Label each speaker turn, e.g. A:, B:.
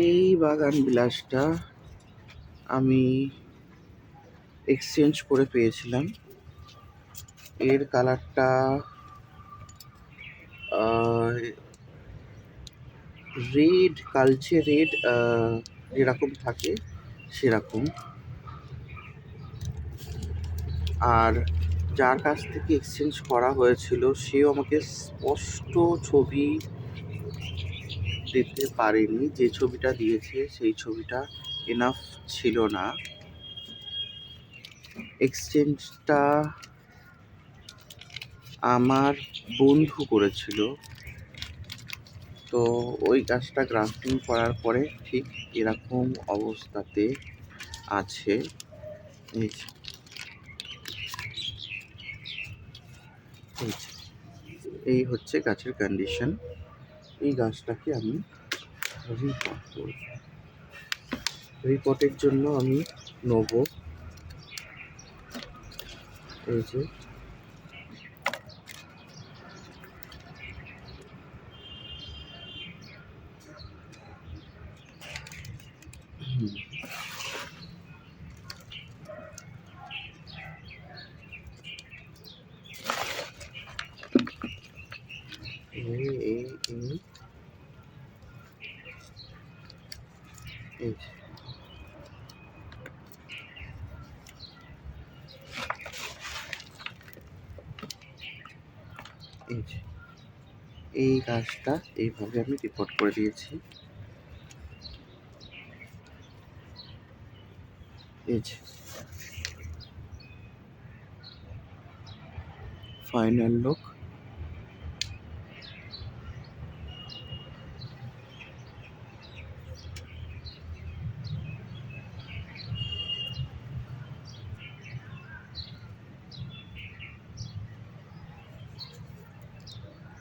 A: এই বাগান বিলাসটা আমি এক্সচেঞ্জ করে পেয়েছিলাম। এর কালারটা রেড, কালচে রেড যেরকম থাকে সেরকম। আর যার কাছ থেকে এক্সচেঞ্জ করা হয়েছিল সেও আমাকে স্পষ্ট ছবি দিতে পারেনি। যে ছবিটা দিয়েছে সেই ছবিটা এনাফ ছিল না। এক্সচেঞ্জটা আমার বন্ধু করেছিল। তো ওই গাছটা গ্রাফটিং করার পরে ঠিক এরকম অবস্থাতে আছে। এই যে, এই হচ্ছে গাছের কন্ডিশন। এই গাছটাকে আমি রিপোর্ট করব। রিপোর্টের জন্য আমি নেব এই যে এই এই এই এই যে এই যে এই গাছটা এইভাবে আমি রিপোর্ট করে দিয়েছি। এই যে ফাইনাল লুক।